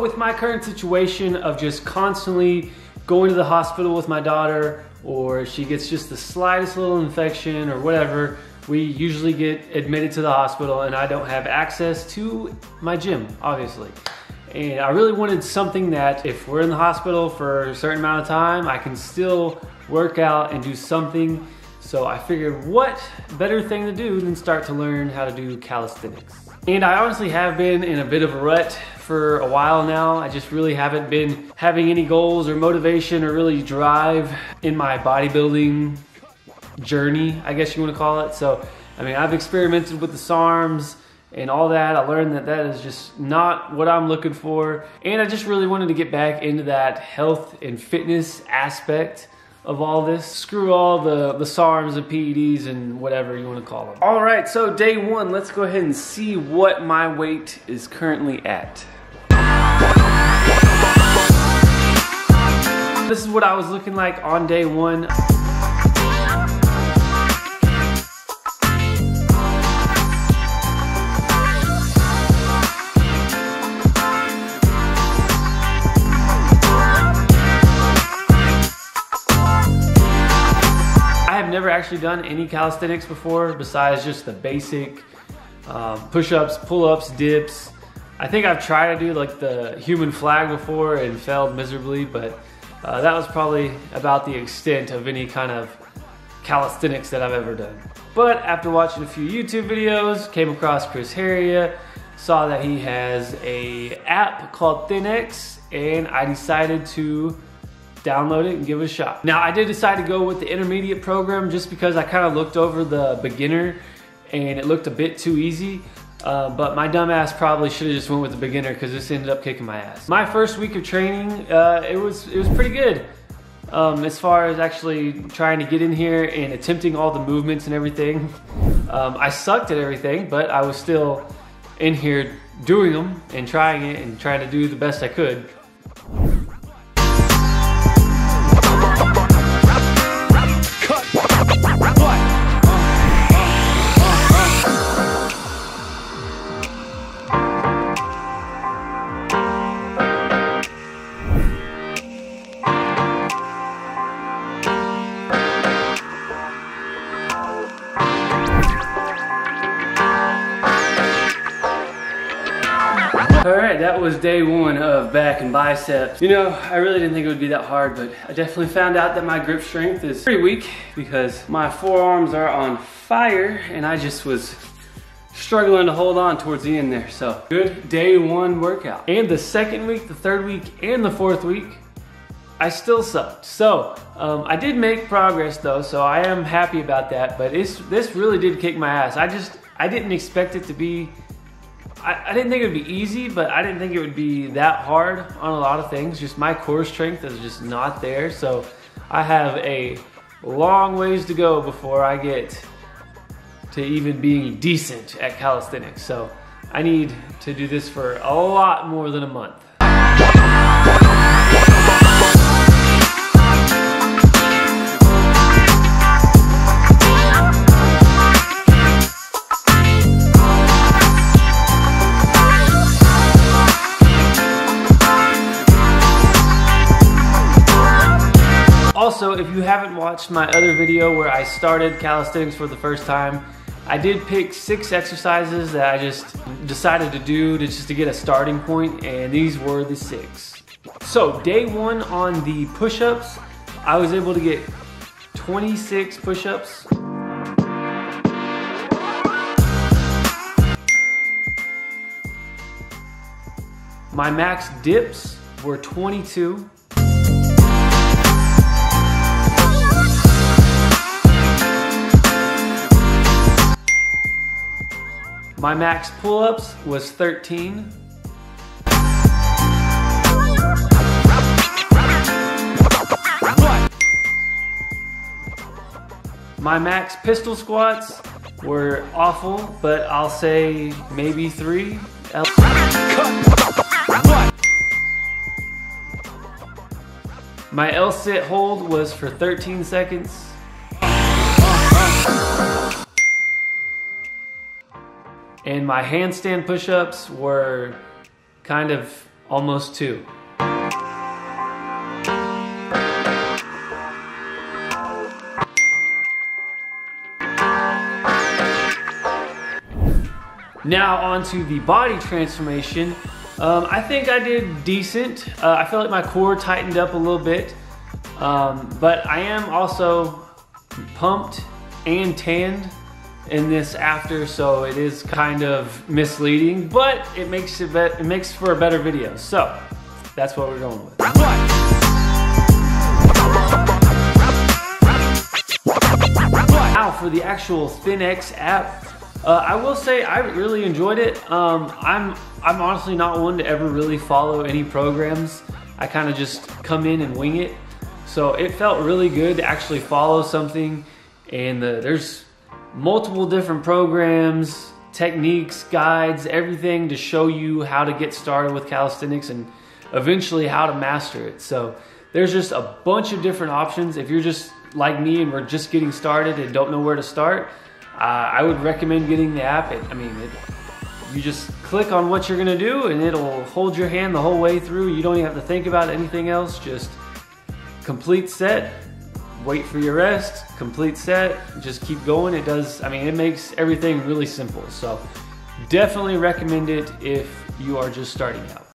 with my current situation of just constantly going to the hospital with my daughter, or she gets just the slightest little infection or whatever, we usually get admitted to the hospital, and I don't have access to my gym, obviously. And I really wanted something that if we're in the hospital for a certain amount of time, I can still work out and do something. So I figured what better thing to do than start to learn how to do calisthenics. And I honestly have been in a bit of a rut for a while now. I just really haven't been having any goals or motivation or really drive in my bodybuilding journey, I guess you want to call it. So, I mean, I've experimented with the SARMs and all that. I learned that that is just not what I'm looking for. And I just really wanted to get back into that health and fitness aspect of all this. Screw all the SARMs and PEDs and whatever you want to call them. All right, so day one, let's go ahead and see what my weight is currently at. This is what I was looking like on day one. Never actually done any calisthenics before besides just the basic push-ups, pull-ups, dips. I think I've tried to do like the human flag before and failed miserably, but that was probably about the extent of any kind of calisthenics that I've ever done. But after watching a few YouTube videos, came across Heria, saw that he has a app called ThenX, and I decided to download it and give it a shot. Now I did decide to go with the intermediate program just because I kind of looked over the beginner and it looked a bit too easy, but my dumb ass probably should have just went with the beginner because this ended up kicking my ass. My first week of training, it was pretty good as far as actually trying to get in here and attempting all the movements and everything. I sucked at everything, but I was still in here doing them and trying it and trying to do the best I could. Alright, that was day one of back and biceps. You know, I really didn't think it would be that hard, but I definitely found out that my grip strength is pretty weak because my forearms are on fire and I just was struggling to hold on towards the end there. So, good day one workout. And the second week, the third week, and the fourth week, I still sucked. So, I did make progress though, so I am happy about that, but this really did kick my ass. I didn't expect it to be, I didn't think it would be easy, but I didn't think it would be that hard on a lot of things. Just my core strength is just not there. So I have a long ways to go before I get to even being decent at calisthenics. So I need to do this for a lot more than a month. Also, if you haven't watched my other video where I started calisthenics for the first time, I did pick 6 exercises that I just decided to do just to get a starting point, and these were the 6. So day one on the push-ups, I was able to get 26 push-ups. My max dips were 22. My max pull-ups was 13. My max pistol squats were awful, but I'll say maybe 3. My L-sit hold was for 13 seconds. And my handstand push-ups were kind of almost 2. Now onto the body transformation. I think I did decent. I feel like my core tightened up a little bit, but I am also pumped and tanned in this after, so it is kind of misleading, but it makes for a better video. So that's what we're going with. Now for the actual ThenX app. I will say I really enjoyed it. I'm honestly not one to ever really follow any programs. I kind of just come in and wing it. So it felt really good to actually follow something, and there's multiple different programs, techniques, guides, everything to show you how to get started with calisthenics and eventually how to master it. So there's just a bunch of different options. If you're just like me and we're just getting started and don't know where to start, I would recommend getting the app. You just click on what you're gonna do and it'll hold your hand the whole way through. You don't even have to think about anything else. Just complete set, wait for your rest, complete set, just keep going. It makes everything really simple. So definitely recommend it if you are just starting out.